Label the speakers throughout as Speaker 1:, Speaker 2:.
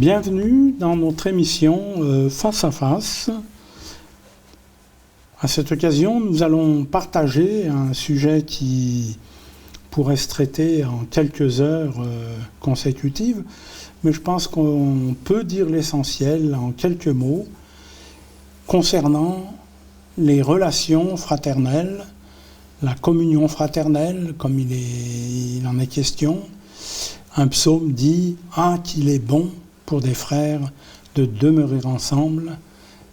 Speaker 1: Bienvenue dans notre émission Face à Face. À cette occasion, nous allons partager un sujet qui pourrait se traiter en quelques heures consécutives, mais je pense qu'on peut dire l'essentiel en quelques mots concernant les relations fraternelles, la communion fraternelle, comme il en est question. Un psaume dit « Ah, qu'il est bon pour des frères de demeurer ensemble »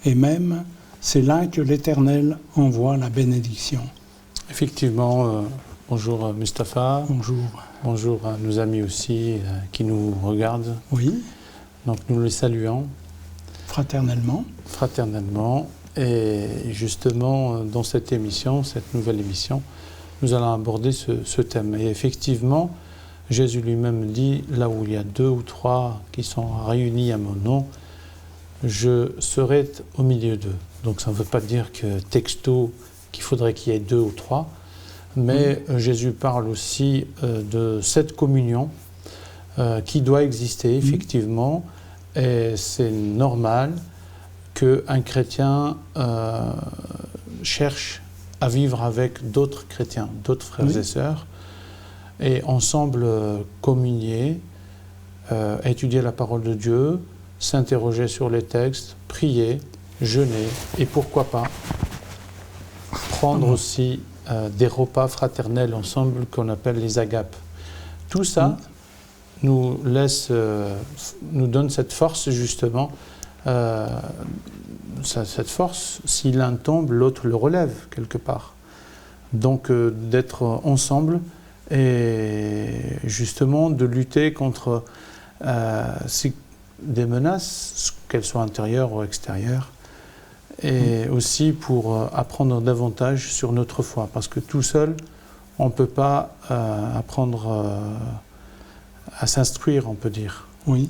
Speaker 1: et même c'est là que l'Éternel envoie la bénédiction.
Speaker 2: Effectivement, bonjour Mustapha.
Speaker 1: Bonjour.
Speaker 2: Bonjour à nos amis aussi qui nous regardent.
Speaker 1: Oui.
Speaker 2: Donc nous les saluons.
Speaker 1: Fraternellement.
Speaker 2: Fraternellement. Et justement, dans cette émission, cette nouvelle émission, nous allons aborder ce thème. Et effectivement, Jésus lui-même dit, là où il y a 2 ou 3 qui sont réunis à mon nom, je serai au milieu d'eux. Donc ça ne veut pas dire que texto, qu'il faudrait qu'il y ait 2 ou 3, mais Jésus parle aussi de cette communion qui doit exister effectivement, et c'est normal qu'un chrétien cherche à vivre avec d'autres chrétiens, d'autres frères et sœurs, et ensemble communier, étudier la parole de Dieu, s'interroger sur les textes, prier, jeûner, et pourquoi pas prendre aussi des repas fraternels ensemble qu'on appelle les agapes. Tout ça nous donne cette force justement, cette force, si l'un tombe, l'autre le relève quelque part. Donc d'être ensemble et justement de lutter contre des menaces, qu'elles soient intérieures ou extérieures, et aussi pour apprendre davantage sur notre foi, parce que tout seul, on ne peut pas apprendre à s'instruire, on peut dire.
Speaker 1: Oui.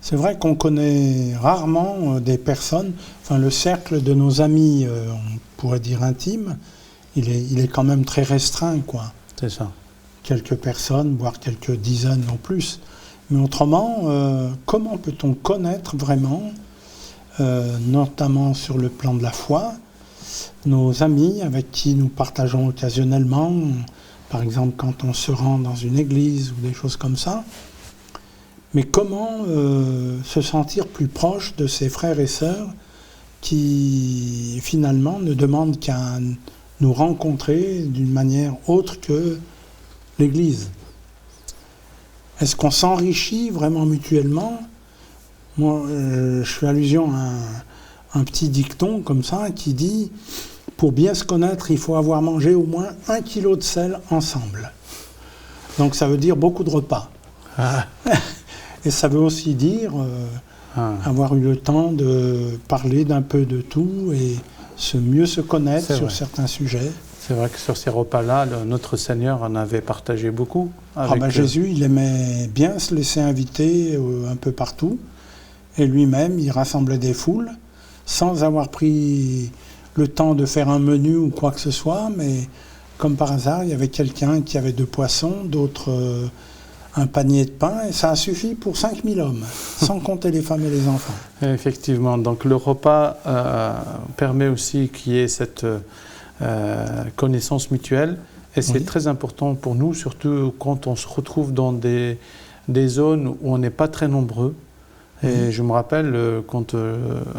Speaker 1: C'est vrai qu'on connaît rarement des personnes, enfin le cercle de nos amis, on pourrait dire intime, il est quand même très restreint, quoi.
Speaker 2: C'est ça.
Speaker 1: Quelques personnes, voire quelques dizaines non plus. Mais autrement, comment peut-on connaître vraiment, notamment sur le plan de la foi, nos amis avec qui nous partageons occasionnellement, par exemple quand on se rend dans une église ou des choses comme ça, mais comment se sentir plus proche de ses frères et sœurs qui finalement ne demandent qu'à nous rencontrer d'une manière autre que l'église. Est-ce qu'on s'enrichit vraiment mutuellement? Moi, je fais allusion à un petit dicton comme ça qui dit « Pour bien se connaître, il faut avoir mangé au moins 1 kilo de sel ensemble ». Donc ça veut dire beaucoup de repas. Ah. Et ça veut aussi dire avoir eu le temps de parler d'un peu de tout et mieux se connaître sur certains sujets.
Speaker 2: C'est vrai que sur ces repas-là, notre Seigneur en avait partagé beaucoup. Avec
Speaker 1: Jésus, il aimait bien se laisser inviter un peu partout. Et lui-même, il rassemblait des foules sans avoir pris le temps de faire un menu ou quoi que ce soit. Mais comme par hasard, il y avait quelqu'un qui avait 2 poissons, d'autres un panier de pain. Et ça a suffi pour 5000 hommes, sans compter les femmes et les enfants.
Speaker 2: Effectivement. Donc le repas permet aussi qu'il y ait cette connaissance mutuelle, et c'est très important pour nous, surtout quand on se retrouve dans des zones où on n'est pas très nombreux. Et je me rappelle quand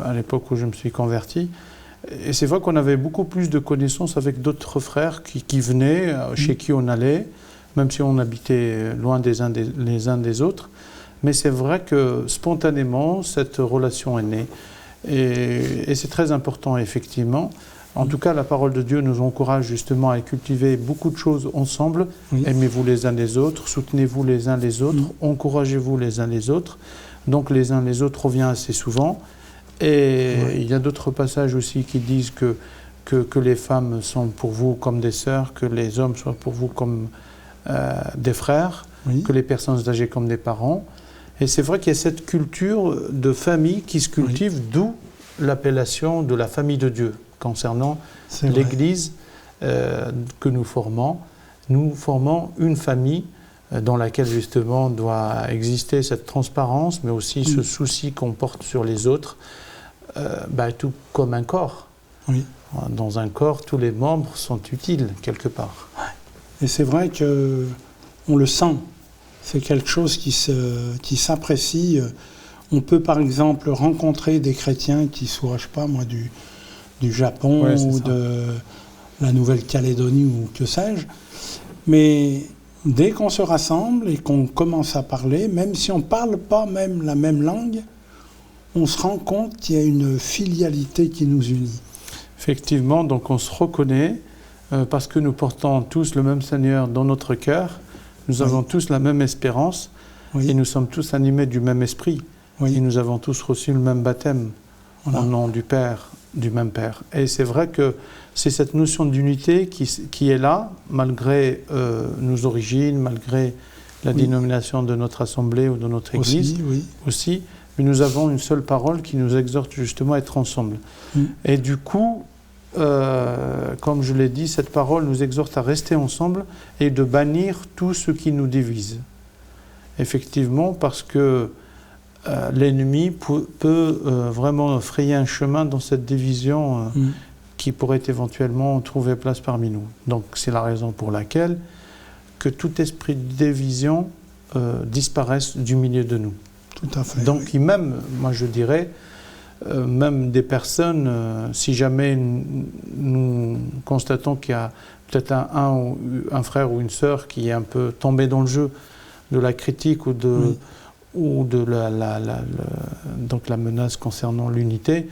Speaker 2: à l'époque où je me suis converti, et c'est vrai qu'on avait beaucoup plus de connaissances avec d'autres frères qui venaient, chez qui on allait, même si on habitait loin les uns des autres. Mais c'est vrai que spontanément, cette relation est née. Et c'est très important, effectivement. En tout cas, la parole de Dieu nous encourage justement à cultiver beaucoup de choses ensemble. Aimez-vous les uns les autres, soutenez-vous les uns les autres, encouragez-vous les uns les autres. Donc les uns les autres revient assez souvent. Et il y a d'autres passages aussi qui disent que les femmes sont pour vous comme des sœurs, que les hommes soient pour vous comme des frères, que les personnes âgées comme des parents. Et c'est vrai qu'il y a cette culture de famille qui se cultive, d'où l'appellation de la famille de Dieu. Concernant l'Église que nous formons une famille dans laquelle justement doit exister cette transparence, mais aussi ce souci qu'on porte sur les autres, tout comme un corps.
Speaker 1: Oui.
Speaker 2: Dans un corps, tous les membres sont utiles quelque part.
Speaker 1: Et c'est vrai qu'on le sent. C'est quelque chose qui s'apprécie. On peut par exemple rencontrer des chrétiens qui soient, je sais pas moi, du Japon ou de la Nouvelle-Calédonie ou que sais-je. Mais dès qu'on se rassemble et qu'on commence à parler, même si on ne parle pas même la même langue, on se rend compte qu'il y a une filialité qui nous unit.
Speaker 2: Effectivement, donc on se reconnaît parce que nous portons tous le même Seigneur dans notre cœur, nous avons tous la même espérance et nous sommes tous animés du même esprit. Et nous avons tous reçu le même baptême au nom du Père, du même Père. Et c'est vrai que c'est cette notion d'unité qui est là, malgré nos origines, malgré la dénomination de notre assemblée ou de notre Église aussi. Mais nous avons une seule parole qui nous exhorte justement à être ensemble. Et du coup, comme je l'ai dit, cette parole nous exhorte à rester ensemble et de bannir tout ce qui nous divise. Effectivement, parce que l'ennemi peut vraiment frayer un chemin dans cette division qui pourrait éventuellement trouver place parmi nous. Donc c'est la raison pour laquelle que tout esprit de division disparaisse du milieu de nous.
Speaker 1: Tout à fait.
Speaker 2: Donc même, moi je dirais, même des personnes, si jamais nous constatons qu'il y a peut-être un frère ou une sœur qui est un peu tombé dans le jeu de la critique ou de donc la menace concernant l'unité,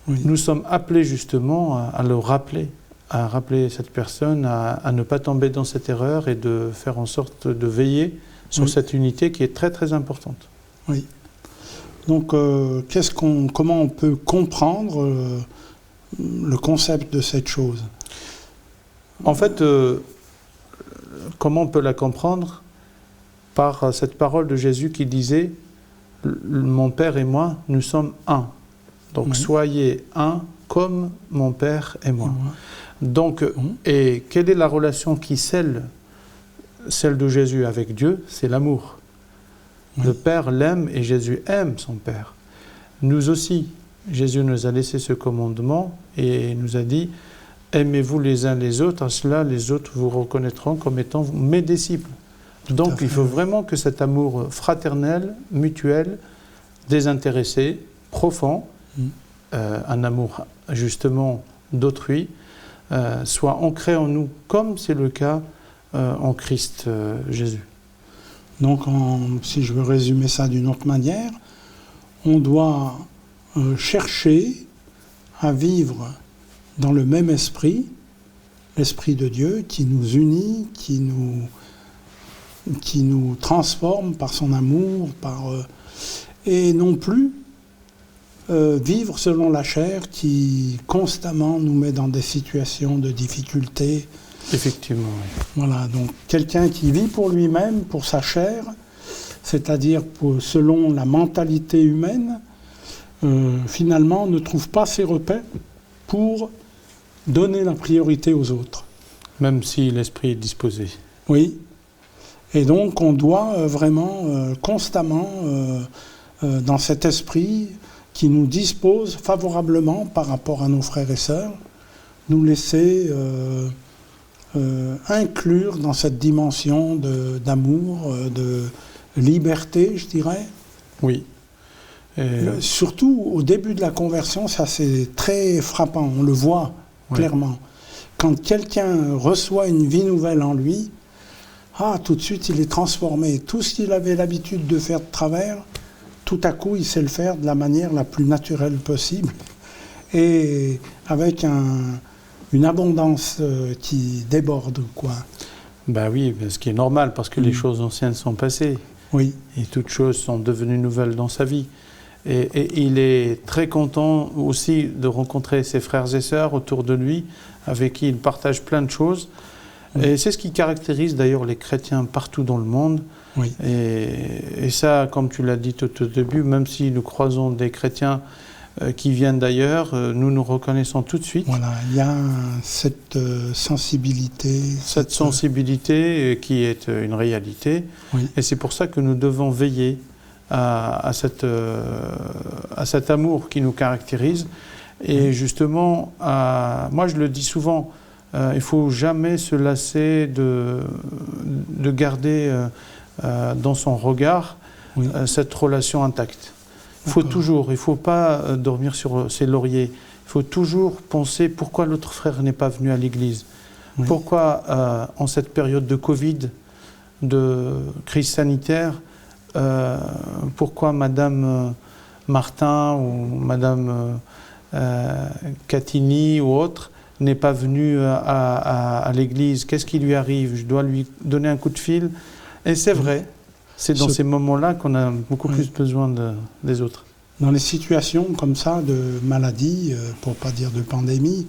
Speaker 2: nous sommes appelés justement à le rappeler, à rappeler cette personne à ne pas tomber dans cette erreur et de faire en sorte de veiller sur cette unité qui est très très importante.
Speaker 1: Oui. Donc comment on peut comprendre le concept de cette chose?
Speaker 2: En fait, comment on peut la comprendre? Par cette parole de Jésus qui disait « Mon Père et moi, nous sommes un. Donc soyez un comme mon Père et moi. » Donc, et quelle est la relation qui scelle celle de Jésus avec Dieu? C'est l'amour. Le Père l'aime et Jésus aime son Père. Nous aussi, Jésus nous a laissé ce commandement et nous a dit « Aimez-vous les uns les autres, à cela les autres vous reconnaîtront comme étant mes disciples. » Donc il faut vraiment que cet amour fraternel, mutuel, désintéressé, profond, un amour justement d'autrui, soit ancré en nous, comme c'est le cas en Christ Jésus.
Speaker 1: Donc si je veux résumer ça d'une autre manière, on doit chercher à vivre dans le même esprit, l'esprit de Dieu qui nous unit, qui nous transforme par son amour, et non plus vivre selon la chair qui constamment nous met dans des situations de difficulté.
Speaker 2: Effectivement, oui.
Speaker 1: Voilà, donc quelqu'un qui vit pour lui-même, pour sa chair, c'est-à-dire selon la mentalité humaine, finalement ne trouve pas ses repères pour donner la priorité aux autres.
Speaker 2: Même si l'esprit est disposé.
Speaker 1: Oui. Et donc on doit vraiment constamment, dans cet esprit qui nous dispose favorablement par rapport à nos frères et sœurs, nous laisser inclure dans cette dimension d'amour, de liberté, je dirais.
Speaker 2: Oui.
Speaker 1: Surtout au début de la conversion, ça c'est très frappant, on le voit clairement. Quand quelqu'un reçoit une vie nouvelle en lui, tout de suite il est transformé. Tout ce qu'il avait l'habitude de faire de travers, tout à coup il sait le faire de la manière la plus naturelle possible et avec une abondance qui déborde, quoi.
Speaker 2: Ben oui, ce qui est normal parce que les choses anciennes sont passées.
Speaker 1: Oui.
Speaker 2: Et toutes choses sont devenues nouvelles dans sa vie. Et il est très content aussi de rencontrer ses frères et sœurs autour de lui, avec qui il partage plein de choses. Oui. Et c'est ce qui caractérise d'ailleurs les chrétiens partout dans le monde.
Speaker 1: Oui.
Speaker 2: Et ça, comme tu l'as dit tout au début, même si nous croisons des chrétiens qui viennent d'ailleurs, nous nous reconnaissons tout de suite.
Speaker 1: Voilà, il y a cette sensibilité.
Speaker 2: Cette sensibilité qui est une réalité.
Speaker 1: Oui.
Speaker 2: Et c'est pour ça que nous devons veiller à cet amour qui nous caractérise. Et justement, moi je le dis souvent, il ne faut jamais se lasser de garder dans son regard cette relation intacte. Il ne faut pas dormir sur ses lauriers. Il faut toujours penser pourquoi l'autre frère n'est pas venu à l'église. Oui. Pourquoi, en cette période de Covid, de crise sanitaire, pourquoi Madame Martin ou Madame Catini ou autre n'est pas venue à l'église? Qu'est-ce qui lui arrive? Je dois lui donner un coup de fil. Et c'est vrai. C'est dans ces moments-là qu'on a beaucoup plus besoin des autres.
Speaker 1: Dans les situations comme ça, de maladie, pour ne pas dire de pandémie,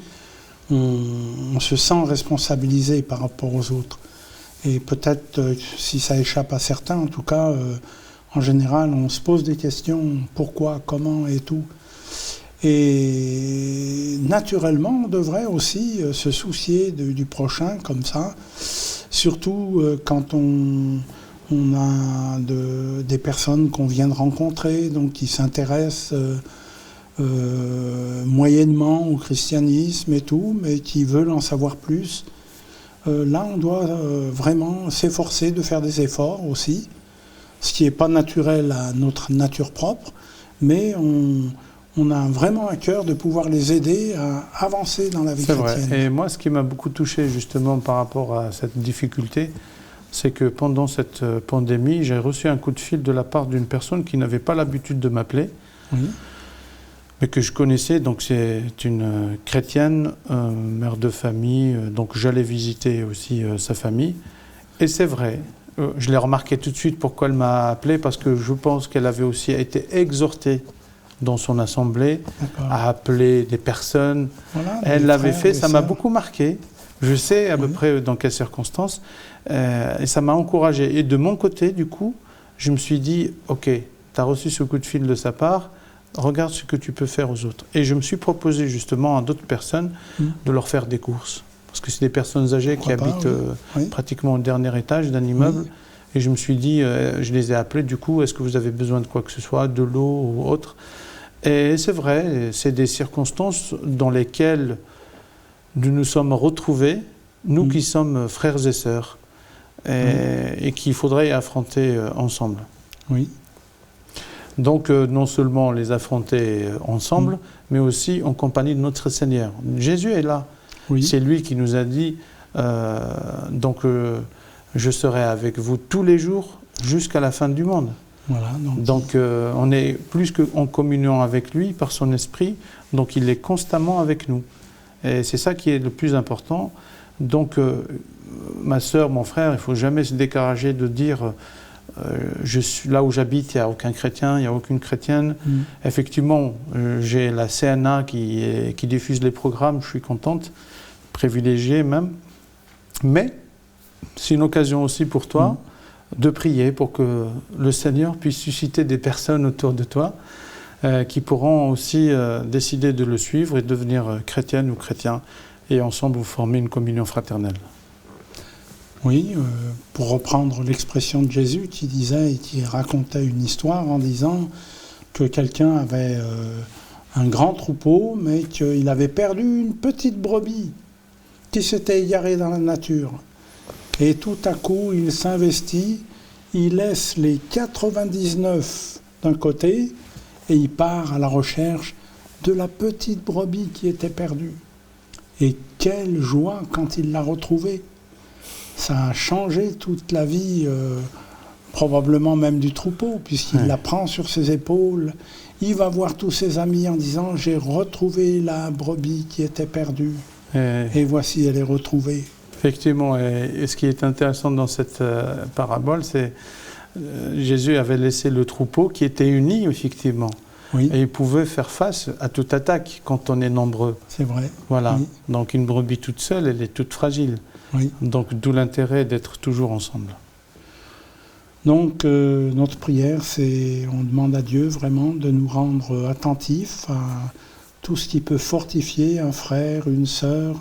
Speaker 1: on se sent responsabilisé par rapport aux autres. Et peut-être, si ça échappe à certains, en tout cas, en général, on se pose des questions, pourquoi, comment et tout. Et naturellement, on devrait aussi se soucier du prochain comme ça, surtout quand on a des personnes qu'on vient de rencontrer, donc qui s'intéressent moyennement au christianisme et tout, mais qui veulent en savoir plus. Là, on doit vraiment s'efforcer de faire des efforts aussi, ce qui n'est pas naturel à notre nature propre, mais on a vraiment à cœur de pouvoir les aider à avancer dans la vie chrétienne.
Speaker 2: C'est vrai. Et moi, ce qui m'a beaucoup touché justement par rapport à cette difficulté, c'est que pendant cette pandémie, j'ai reçu un coup de fil de la part d'une personne qui n'avait pas l'habitude de m'appeler, mais que je connaissais. Donc c'est une chrétienne, mère de famille, donc j'allais visiter aussi sa famille. Et c'est vrai, je l'ai remarqué tout de suite pourquoi elle m'a appelé, parce que je pense qu'elle avait aussi été exhortée dans son assemblée à appeler des personnes. Voilà, elle l'avait fait, ça m'a beaucoup marqué. Je sais à peu près dans quelles circonstances. Et ça m'a encouragé. Et de mon côté, du coup, je me suis dit, OK, tu as reçu ce coup de fil de sa part, regarde ce que tu peux faire aux autres. Et je me suis proposé justement à d'autres personnes de leur faire des courses. Parce que c'est des personnes âgées qui habitent pratiquement au dernier étage d'un immeuble. Et je me suis dit, je les ai appelés, du coup, est-ce que vous avez besoin de quoi que ce soit, de l'eau ou autre? Et c'est vrai, c'est des circonstances dans lesquelles nous nous sommes retrouvés, nous qui sommes frères et sœurs, et qu'il faudrait affronter ensemble.
Speaker 1: Oui.
Speaker 2: Donc non seulement les affronter ensemble, mais aussi en compagnie de notre Seigneur. Jésus est là. Oui. C'est lui qui nous a dit, je serai avec vous tous les jours jusqu'à la fin du monde. Voilà, donc on est plus qu'en communion avec lui par son esprit, donc il est constamment avec nous. Et c'est ça qui est le plus important. Donc ma sœur, mon frère, il ne faut jamais se décourager de dire là où j'habite, il n'y a aucun chrétien, il n'y a aucune chrétienne. Effectivement, j'ai la CNA qui diffuse les programmes, je suis contente, privilégiée même. Mais c'est une occasion aussi pour toi de prier pour que le Seigneur puisse susciter des personnes autour de toi qui pourront aussi décider de le suivre et devenir chrétiennes ou chrétiens, et ensemble vous former une communion fraternelle.
Speaker 1: Oui, pour reprendre l'expression de Jésus qui disait et qui racontait une histoire en disant que quelqu'un avait un grand troupeau, mais qu'il avait perdu une petite brebis qui s'était égarée dans la nature. Et tout à coup, il s'investit, il laisse les 99 d'un côté et il part à la recherche de la petite brebis qui était perdue. Et quelle joie quand il l'a retrouvée! Ça a changé toute la vie, probablement même du troupeau, puisqu'il la prend sur ses épaules. Il va voir tous ses amis en disant « J'ai retrouvé la brebis qui était perdue. Et voici, elle est retrouvée. »
Speaker 2: Effectivement, et ce qui est intéressant dans cette parabole, c'est Jésus avait laissé le troupeau qui était uni, effectivement. Oui. Et il pouvait faire face à toute attaque quand on est nombreux.
Speaker 1: C'est vrai.
Speaker 2: Voilà. Oui. Donc une brebis toute seule, elle est toute fragile. Oui. Donc d'où l'intérêt d'être toujours ensemble.
Speaker 1: Donc notre prière, c'est, on demande à Dieu vraiment de nous rendre attentifs à tout ce qui peut fortifier un frère, une sœur,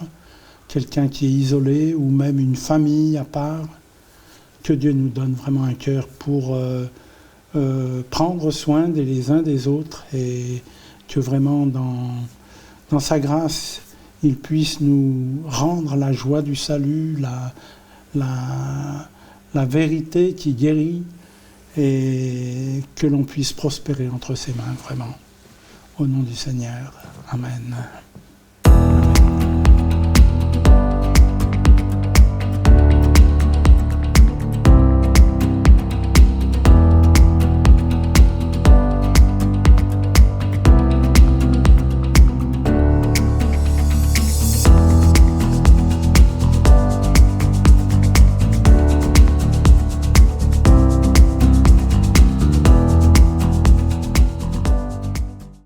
Speaker 1: quelqu'un qui est isolé ou même une famille à part. Que Dieu nous donne vraiment un cœur pour prendre soin les uns des autres et que vraiment dans sa grâce, il puisse nous rendre la joie du salut, la vérité qui guérit et que l'on puisse prospérer entre ses mains, vraiment. Au nom du Seigneur. Amen.